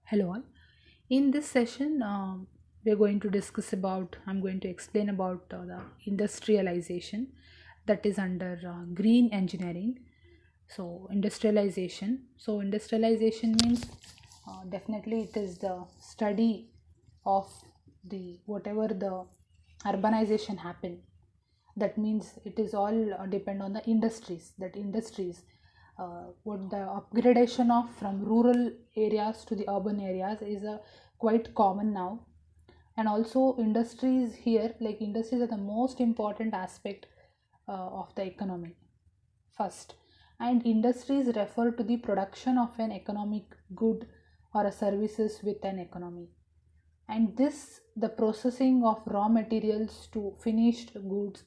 Hello all. In this session, we're going to discuss about. I'm going to explain about the industrialization that is under green engineering. Industrialization means definitely it is the study of the whatever the urbanization happen. That means it is all depend on the industries. That industries what the upgradation of from rural areas to the urban areas is quite common now. And also industries here, like industries are the most important aspect of the economy first. And industries refer to the production of an economic good or a services with an economy, and this the processing of raw materials to finished goods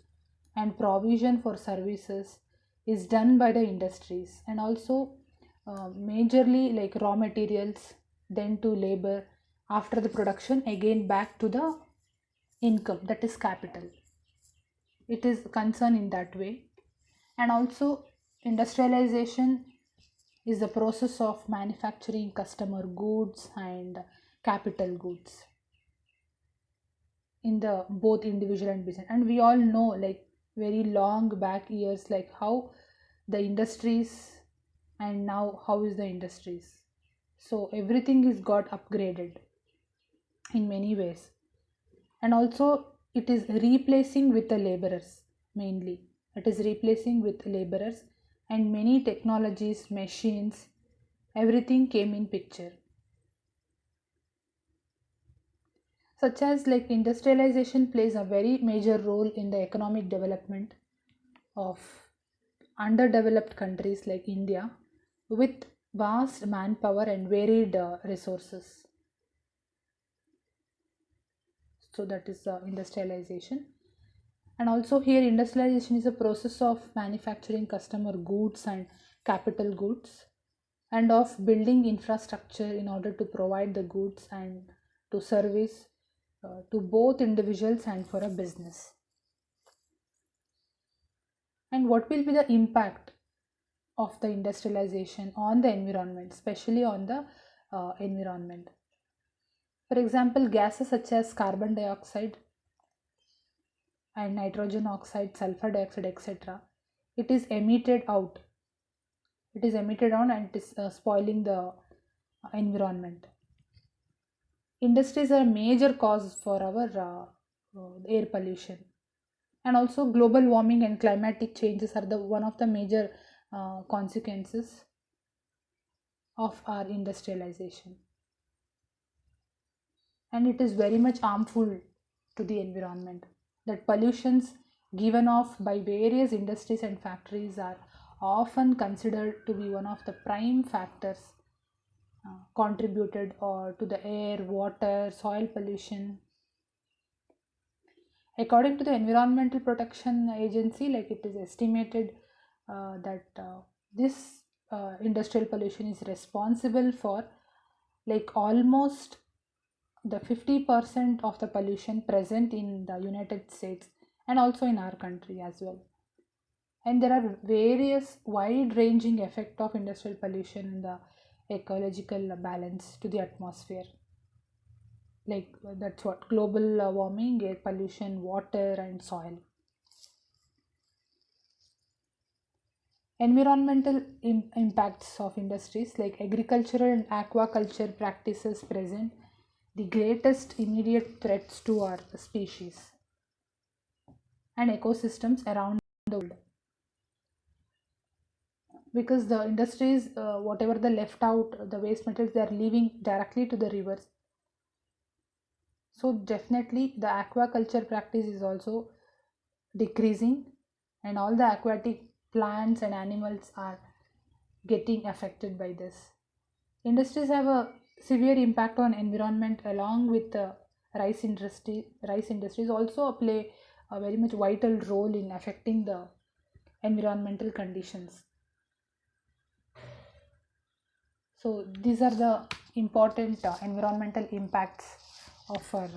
and provision for services is done by the industries. And also majorly like raw materials, then to labor, after the production again back to the income, that is capital. It is concerned in that way. And also industrialization is the process of manufacturing customer goods and capital goods in the both individual and business. And we all know, like very long back years, like how the industries and now how is the industries. So everything is got upgraded in many ways. And also it is replacing with the laborers, mainly it is replacing with laborers, and many technologies, machines, everything came in picture, such as like industrialization plays a very major role in the economic development of underdeveloped countries like India with vast manpower and varied resources. So that is industrialization. And also here industrialization is a process of manufacturing customer goods and capital goods, and of building infrastructure in order to provide the goods and to service to both individuals and for a business. And what will be the impact of the industrialization on the environment, especially on the environment? For example, gases such as carbon dioxide and nitrogen oxide, sulfur dioxide, etc. It is emitted out. It is emitted out and it is spoiling the environment. Industries are a major cause for our air pollution. And also global warming and climatic changes are the one of the major consequences of our industrialization, and it is very much harmful to the environment. That pollutions given off by various industries and factories are often considered to be one of the prime factors contributed or to the air, water, soil pollution. According to the Environmental Protection Agency, like it is estimated that this industrial pollution is responsible for like almost the 50% of the pollution present in the United States and also in our country as well. And there are various wide ranging effect of industrial pollution in the ecological balance to the atmosphere, like that's what global warming, air pollution, water and soil. Environmental impacts of industries like agricultural and aquaculture practices present the greatest immediate threats to our species and ecosystems around the world, because the industries whatever the left out the waste materials, they are leaving directly to the rivers. So definitely the aquaculture practice is also decreasing, and all the aquatic plants and animals are getting affected by this. Industries have a severe impact on environment along with the rice industry. Rice industries also play a very much vital role in affecting the environmental conditions. So these are the important environmental impacts of our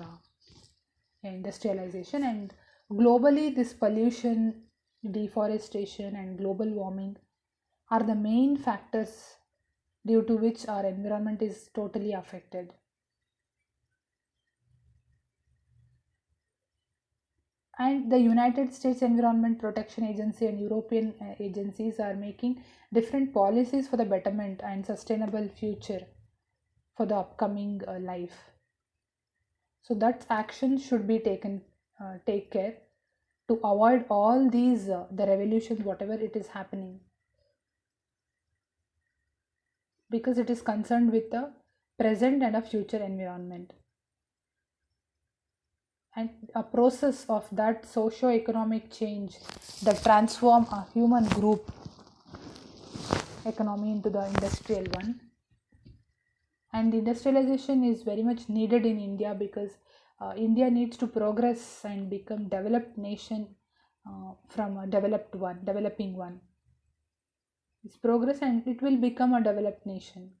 industrialization. And globally, this pollution, deforestation, and global warming are the main factors due to which our environment is totally affected. And the United States Environment Protection Agency and European agencies are making different policies for the betterment and sustainable future for the upcoming life. So that action should be taken, take care to avoid all these the revolutions whatever it is happening, because it is concerned with the present and a future environment, and a process of that socio-economic change that transform a human group economy into the industrial one. And industrialization is very much needed in India, because India needs to progress and become developed nation from a developing one. It's progress and it will become a developed nation.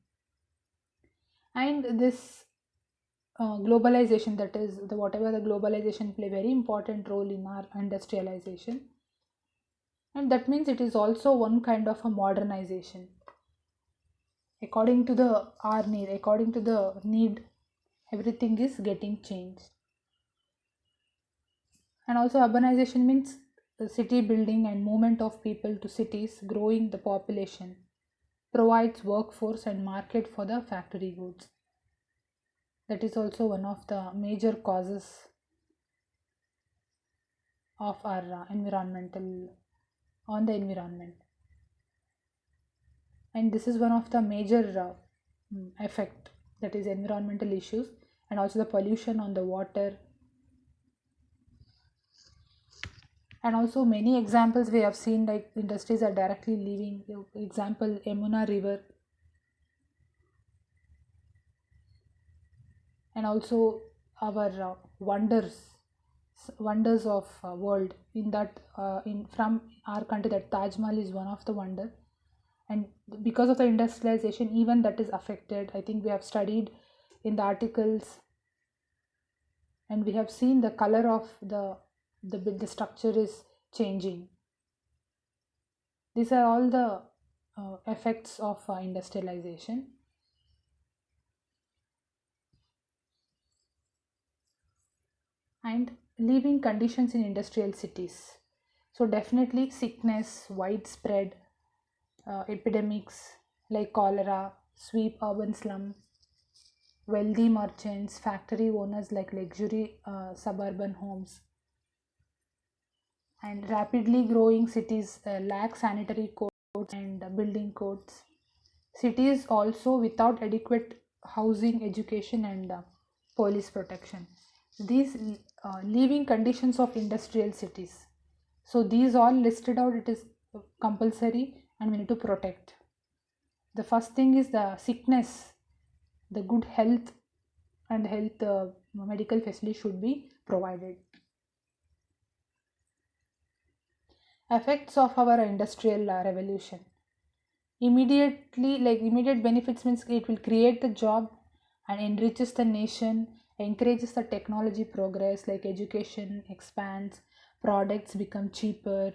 And this globalization, that is the whatever the globalization play very important role in our industrialization, and that means it is also one kind of a modernization according to the our need, according to the need, everything is getting changed. And also urbanization means the city building and movement of people to cities, growing the population, provides workforce and market for the factory goods. That is also one of the major causes of our environmental on the environment. And this is one of the major effect, that is environmental issues, and also the pollution on the water. And also many examples we have seen, like industries are directly leaving, example Yamuna river, and also our wonders of world in that in from our country, that Taj Mahal is one of the wonder. And because of the industrialization, even that is affected. I think we have studied in the articles, and we have seen the color of the structure is changing. These are all the effects of industrialization. And living conditions in industrial cities, so definitely sickness widespread, epidemics like cholera sweep urban slum, wealthy merchants, factory owners like luxury suburban homes, and rapidly growing cities lack sanitary codes and building codes. Cities also without adequate housing, education, and police protection. These living conditions of industrial cities. So these all listed out. It is compulsory, and we need to protect. The first thing is the sickness, the good health, and health medical facility should be provided. Effects of our industrial revolution. Immediately, like immediate benefits means it will create the job and enriches the nation, encourages the technology progress, like education expands, products become cheaper,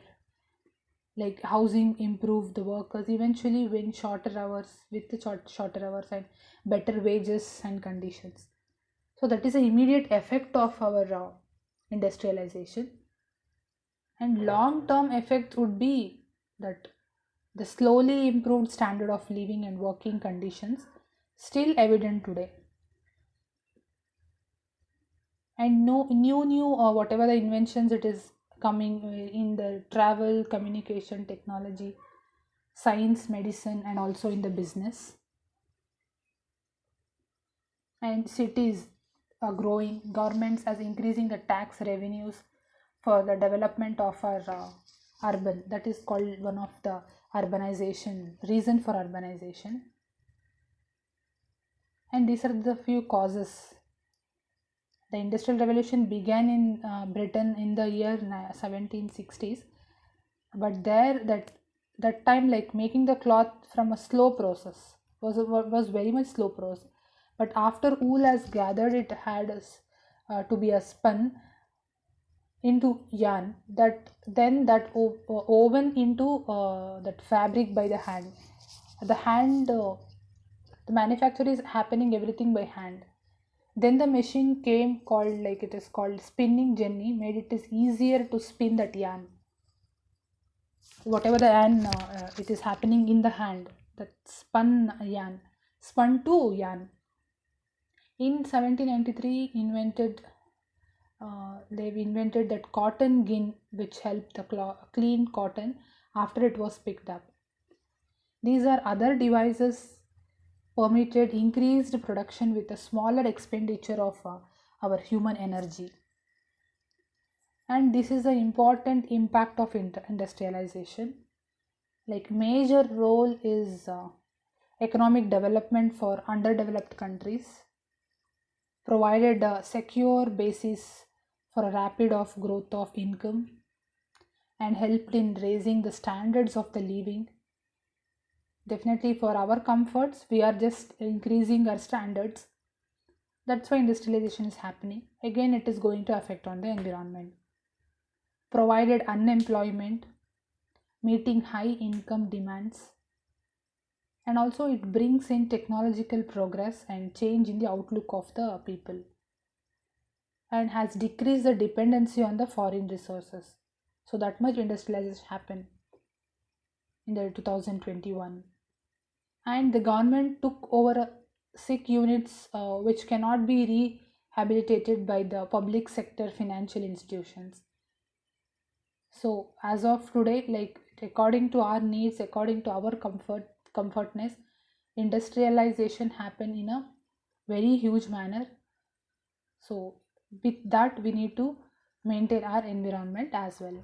like housing improve the workers eventually win shorter hours, with the shorter hours and better wages and conditions. So that is an immediate effect of our industrialization. And long term effect would be that the slowly improved standard of living and working conditions still evident today. And no new whatever the inventions it is coming in the travel, communication, technology, science, medicine, and also in the business. And cities are growing, governments as increasing the tax revenues for the development of our urban, that is called one of the urbanization reason for urbanization. And these are the few causes. The industrial revolution began in Britain in the year 1760s, but there that time, like making the cloth from a slow process was very much slow process. But after wool has gathered, it had to be a spun into yarn, that then that woven into that fabric by the hand. The hand The manufacture is happening everything by hand. Then the machine came called, like it is called spinning jenny, made it is easier to spin that yarn. Whatever the yarn it is happening in the hand, that spun to yarn. In 1793 they've invented that cotton gin, which helped the clean cotton after it was picked up. These are other devices permitted increased production with a smaller expenditure of our human energy. And this is the important impact of industrialization. Like major role is economic development for underdeveloped countries, provided a secure basis for a rapid of growth of income, and helped in raising the standards of the living. Definitely for our comforts, we are just increasing our standards. That's why industrialization is happening. Again, it is going to affect on the environment. Provided unemployment, meeting high income demands, and also it brings in technological progress and change in the outlook of the people, and has decreased the dependency on the foreign resources. So that much industrialization happened in the 2021. And the government took over sick units which cannot be rehabilitated by the public sector financial institutions. So as of today, like according to our needs, according to our comfortness, industrialization happen in a very huge manner. So with that, we need to maintain our environment as well.